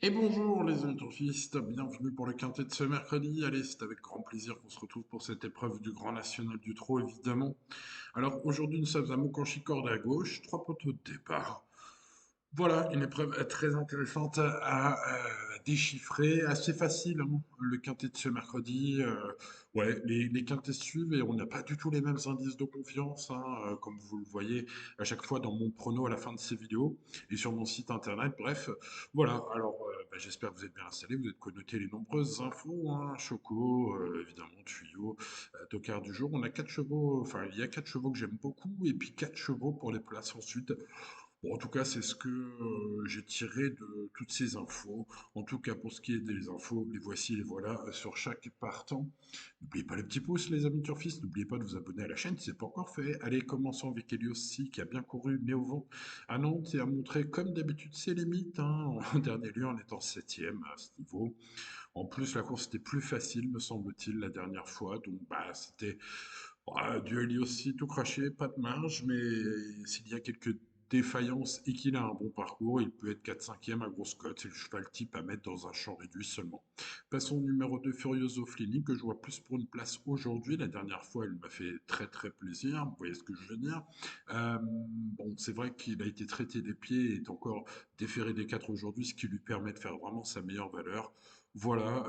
Et bonjour les ultrafistes, bienvenue pour le quintet de ce mercredi. Allez, c'est avec grand plaisir qu'on se retrouve pour cette épreuve du Grand National du Trot, évidemment. Alors aujourd'hui, nous sommes à Moukanchi-Corde à gauche, trois poteaux de départ. Voilà, une épreuve très intéressante à déchiffrer, assez facile, hein, le quintet de ce mercredi. Ouais, les quintets suivent et on n'a pas du tout les mêmes indices de confiance, hein, comme vous le voyez à chaque fois dans mon prono à la fin de ces vidéos et sur mon site internet. Bref, voilà, alors bah, j'espère que vous êtes bien installés, vous êtes connotés les nombreuses infos, hein, Choco, évidemment, tuyau, tocard du jour. On a quatre chevaux, enfin il y a quatre chevaux que j'aime beaucoup et puis quatre chevaux pour les places ensuite. Bon, en tout cas, c'est ce que j'ai tiré de toutes ces infos. En tout cas, pour ce qui est des infos, les voici, les voilà sur chaque partant. N'oubliez pas les petits pouces, les amis turfistes. N'oubliez pas de vous abonner à la chaîne si ce n'est pas encore fait. Allez, commençons avec Eliossi qui a bien couru Néovent à Nantes et a montré, comme d'habitude, ses limites, hein, en dernier lieu en étant septième à ce niveau. En plus, la course était plus facile, me semble-t-il, la dernière fois. Donc, bah, c'était du Eliossi tout craché, pas de marge, mais s'il y a quelques défaillances et qu'il a un bon parcours, il peut être 4-5e à grosse cote. C'est le cheval type à mettre dans un champ réduit seulement. Passons au numéro 2, Furioso Flini, que je vois plus pour une place aujourd'hui. La dernière fois, elle m'a fait très très plaisir. Vous voyez ce que je veux dire. Bon, c'est vrai qu'il a été traité des pieds et est encore déféré des 4 aujourd'hui, ce qui lui permet de faire vraiment sa meilleure valeur. Voilà,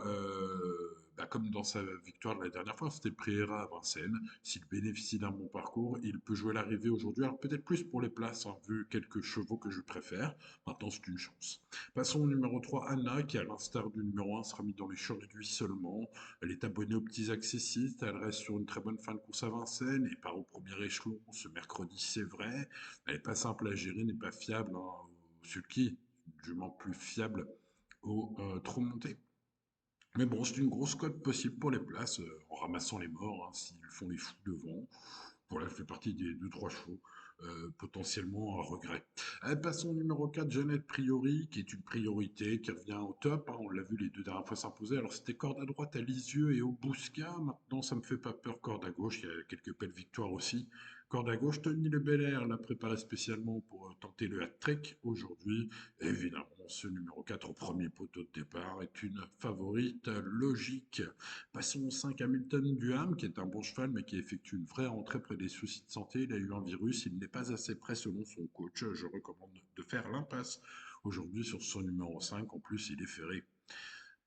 bah, comme dans sa victoire de la dernière fois, c'était le Prieura à Vincennes. S'il bénéficie d'un bon parcours, il peut jouer l'arrivée aujourd'hui. Alors peut-être plus pour les places, hein, vu quelques chevaux que je préfère. Maintenant, c'est une chance. Passons au numéro 3, Anna, qui à l'instar du numéro 1 sera mis dans les champs réduits seulement. Elle est abonnée aux petits accessistes, elle reste sur une très bonne fin de course à Vincennes et part au premier échelon ce mercredi, c'est vrai. Elle n'est pas simple à gérer, n'est pas fiable, hein, au sulky, du moins plus fiable au trop monté. Mais bon, c'est une grosse cote possible pour les places, en ramassant les morts, hein, s'ils font les fous devant. Voilà, elle fait partie des deux-trois chevaux, potentiellement à regret. Passons au numéro 4, Jeannette Priori, qui est une priorité, qui revient au top, hein, on l'a vu les deux dernières fois s'imposer. Alors c'était corde à droite à Lisieux et au Bouscat. Maintenant, ça me fait pas peur, corde à gauche. Il y a quelques belles victoires aussi. Corde à gauche, Tony Le Belair l'a préparé spécialement pour tenter le hat-trick aujourd'hui. Évidemment, ce numéro 4 au premier poteau de départ est une favorite logique. Passons au 5, Hamilton Duham, qui est un bon cheval, mais qui effectue une vraie rentrée près des soucis de santé. Il a eu un virus, il n'est pas assez prêt selon son coach. Je recommande de faire l'impasse aujourd'hui sur son numéro 5. En plus, il est ferré.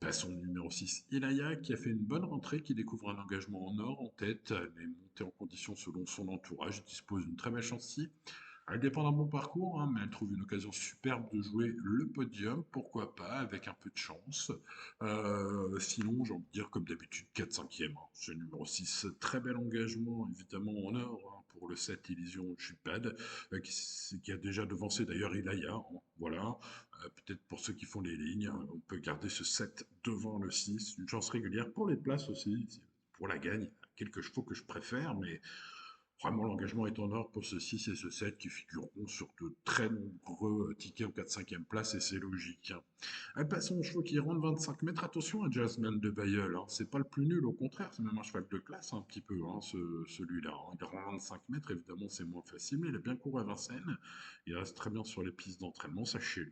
Passons au numéro 6, Ilaya, qui a fait une bonne rentrée, qui découvre un engagement en or en tête. Elle est montée en condition selon son entourage, dispose d'une très belle chance. Elle dépend d'un bon parcours, hein, mais elle trouve une occasion superbe de jouer le podium, pourquoi pas, avec un peu de chance. Sinon, j'ai envie de dire, comme d'habitude, 4-5e. Hein. Ce numéro 6, très bel engagement, évidemment en or, hein, pour le 7 Illusion Chupad, qui a déjà devancé d'ailleurs Ilaya. Hein, voilà. Peut-être pour ceux qui font les lignes, on peut garder ce 7 devant le 6. Une chance régulière pour les places aussi, pour la gagne. Quelques chevaux que je préfère, mais vraiment, l'engagement est en ordre pour ce 6 et ce 7 qui figureront sur de très nombreux tickets en 4-5e place et c'est logique. Hein. Passons au chevaux qui rentre 25 mètres. Attention à Jasmine de Bayeul. Hein. C'est pas le plus nul, au contraire, c'est même un cheval de classe un petit peu, hein, celui-là. Hein. Il rend 25 mètres, évidemment, c'est moins facile, mais il a bien couru à Vincennes. Il reste très bien sur les pistes d'entraînement, sachez-le.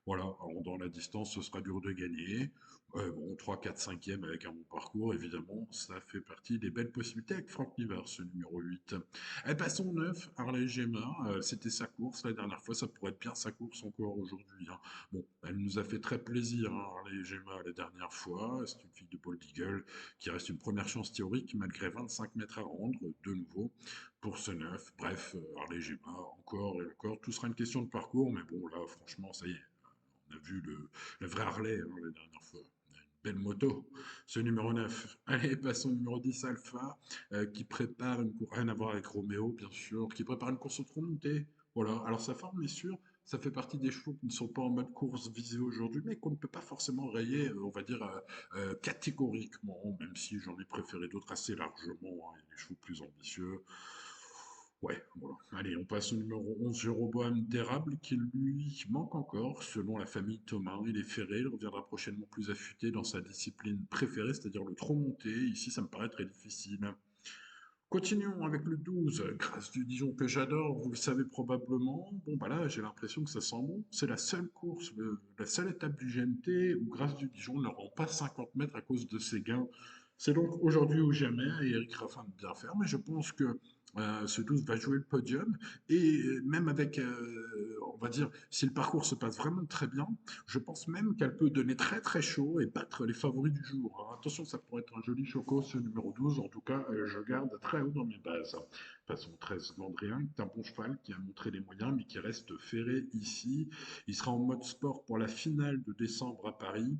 Voilà, en rendant la distance, ce sera dur de gagner. Bon, 3, 4, 5e avec un bon parcours, évidemment, ça fait partie des belles possibilités avec Franck Nivard, ce numéro 8. Passons au 9, Harley Gemma, c'était sa course la dernière fois, ça pourrait être bien sa course encore aujourd'hui. Hein. Bon, elle nous a fait très plaisir, hein, Harley Gemma, la dernière fois. C'est une fille de Bold Eagle qui reste une première chance théorique malgré 25 mètres à rendre, de nouveau, pour ce 9. Bref, Harley Gemma, encore et encore. Tout sera une question de parcours, mais bon, là, franchement, ça y est. On a vu le vrai Harley, hein, la dernière fois. Une belle moto, ce numéro 9. Allez, passons au numéro 10, Alpha, qui prépare une course, rien à voir avec Roméo, bien sûr, qui prépare une course au tronc monté. Voilà, alors sa forme est sûre, ça fait partie des chevaux qui ne sont pas en mode course visée aujourd'hui, mais qu'on ne peut pas forcément rayer, on va dire, catégoriquement, même si j'en ai préféré d'autres assez largement. Hein. Il y a des chevaux plus ambitieux. Ouais, voilà. Allez, on passe au numéro 11, Jéroboam d'Érable, qui lui manque encore, selon la famille Thomas. Il est ferré, il reviendra prochainement plus affûté dans sa discipline préférée, c'est-à-dire le trop monté. Ici, ça me paraît très difficile. Continuons avec le 12, Grâce du Dijon que j'adore, vous le savez probablement. Bon, bah là, j'ai l'impression que ça sent bon. C'est la seule course, la seule étape du GNT où Grâce du Dijon ne rend pas 50 mètres à cause de ses gains. C'est donc aujourd'hui ou jamais, et Eric Raffin de bien faire, mais je pense que ce 12 va jouer le podium. Et même avec, on va dire, si le parcours se passe vraiment très bien, je pense même qu'elle peut donner très très chaud et battre les favoris du jour, hein. Attention, ça pourrait être un joli choco, ce numéro 12. En tout cas, je garde très haut dans mes bases. Façon 13, Landréen, qui est un bon cheval, qui a montré les moyens, mais qui reste ferré ici. Il sera en mode sport pour la finale de décembre à Paris.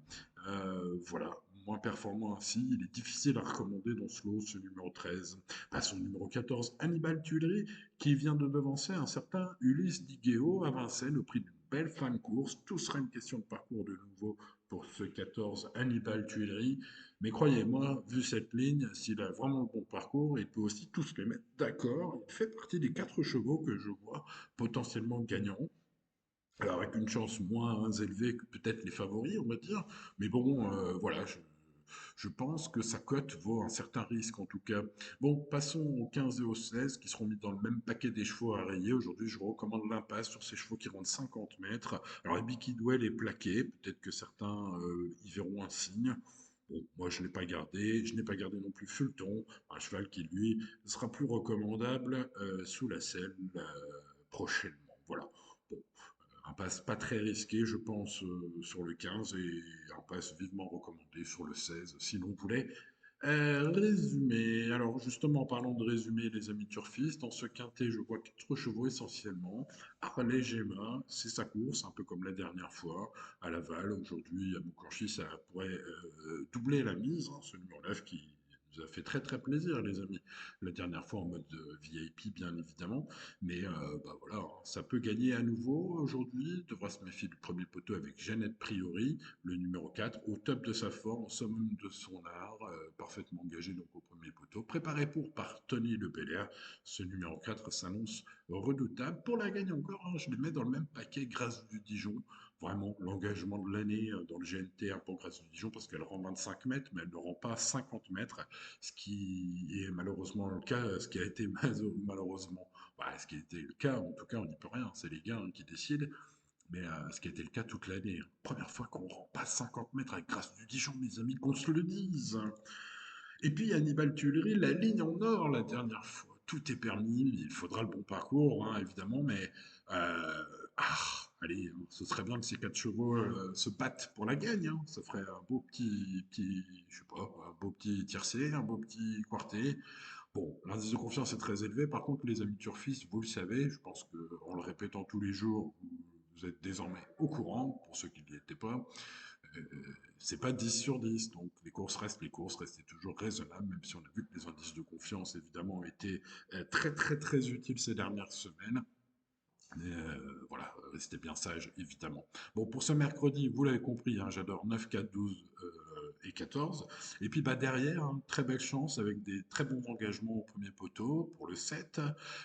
Voilà, moins performant ainsi. Il est difficile à recommander dans ce lot, ce numéro 13. Passons au numéro 14, Hannibal Tuileries, qui vient de devancer un certain Ulysse Diguéo à Vincennes au prix d'une belle fin de course. Tout sera une question de parcours de nouveau pour ce 14 Hannibal Tuileries. Mais croyez-moi, vu cette ligne, s'il a vraiment le bon parcours, il peut aussi tous les mettre d'accord. Il fait partie des 4 chevaux que je vois potentiellement gagnants. Alors avec une chance moins élevée que peut-être les favoris, on va dire. Mais bon, voilà, je pense que sa cote vaut un certain risque en tout cas. Bon, passons aux 15 et aux 16 qui seront mis dans le même paquet des chevaux à rayer. Aujourd'hui, je vous recommande l'impasse sur ces chevaux qui rentrent 50 mètres. Alors, Ibiki Douel est plaqué. Peut-être que certains y verront un signe. Bon, moi, je ne l'ai pas gardé. Je n'ai pas gardé non plus Fulton, un cheval qui, lui, sera plus recommandable sous la selle prochainement. Voilà. Bon, un pass pas très risqué, je pense, sur le 15 et un pass vivement recommandé sur le 16, si l'on voulait. Résumé. Alors, justement, en parlant de résumé, les amis turfistes, dans ce quintet, je vois 4 chevaux essentiellement. Harley Gemma, c'est sa course, un peu comme la dernière fois, à Laval. Aujourd'hui, à Moukourchi, ça pourrait doubler la mise, hein, ce numéro 9 qui nous a fait très très plaisir, les amis. La dernière fois en mode VIP, bien évidemment. Mais bah voilà, hein, ça peut gagner à nouveau aujourd'hui. Devra se méfier du premier poteau avec Jeannette Priori, le numéro 4, au top de sa forme, au summum de son art, parfaitement engagé donc au premier poteau. Préparé par Tony Le Belair, ce numéro 4 s'annonce redoutable. Pour la gagne encore, hein, je les mets dans le même paquet Grâce du Dijon. Vraiment, l'engagement de l'année dans le GNT pour Grâce du Dijon, parce qu'elle rend 25 mètres, mais elle ne rend pas 50 mètres, ce qui est malheureusement le cas, ce qui a été malheureusement bah, ce qui a été le cas, en tout cas, on n'y peut rien, c'est les gars hein, qui décident, mais ce qui a été le cas toute l'année, hein. Première fois qu'on rend pas 50 mètres avec Grâce du Dijon, mes amis, qu'on se le dise. Et puis Hannibal Tuileries, la ligne en or la dernière fois. Tout est permis, il faudra le bon parcours, hein, évidemment, mais euh, ah, allez, hein, ce serait bien que ces 4 chevaux se battent pour la gagne, hein. Ça ferait un beau petit, je sais pas, un beau petit tiercé, un beau petit quartet. Bon, l'indice de confiance est très élevé. Par contre, les amis turfistes, vous le savez, je pense qu'en le répétant tous les jours, vous êtes désormais au courant, pour ceux qui ne l'étaient pas. C'est pas 10 sur 10, donc les courses restent les courses, restez toujours raisonnables, même si on a vu que les indices de confiance, évidemment, ont été très très très utiles ces dernières semaines. Voilà, restez bien sage, évidemment. Bon, pour ce mercredi, vous l'avez compris, hein, j'adore 9, 4, 12 et 14. Et puis bah, derrière, hein, très belle chance avec des très bons engagements au premier poteau pour le 7.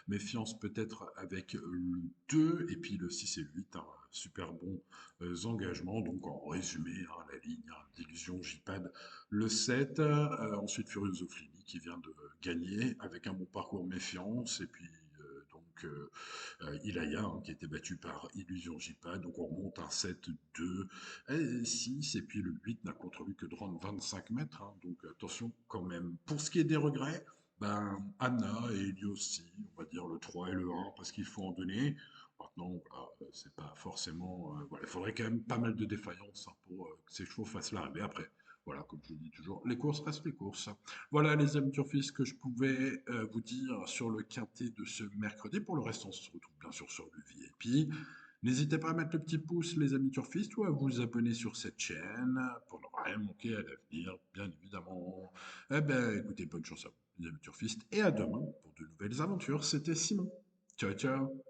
Méfiance peut-être avec le 2 et puis le 6 et le 8. Hein, super bons engagements. Donc en résumé, hein, la ligne hein, d'illusion JPAD, le 7. Ensuite Furioso Flini qui vient de gagner avec un bon parcours méfiance. Et puis Ilaya, hein, qui a été battu par Illusion Jipa, donc on remonte un 7-2, 6, et puis le 8 n'a contre lui que de rendre 25 mètres, hein, donc attention quand même. Pour ce qui est des regrets, ben, Anna et Eli aussi, on va dire le 3 et le 1, parce qu'il faut en donner. Maintenant, voilà, c'est pas forcément. Voilà, il faudrait quand même pas mal de défaillances hein, pour que ces chevaux fassent l'arrivée. Après, voilà, comme je dis toujours, les courses restent les courses. Voilà les amis turfistes que je pouvais vous dire sur le quintet de ce mercredi. Pour le reste, on se retrouve bien sûr sur le VIP. N'hésitez pas à mettre le petit pouce les amis turfistes ou à vous abonner sur cette chaîne pour ne rien manquer à l'avenir, bien évidemment. Eh ben écoutez, bonne chance à vous les amis turfistes et à demain pour de nouvelles aventures. C'était Simon. Ciao ciao.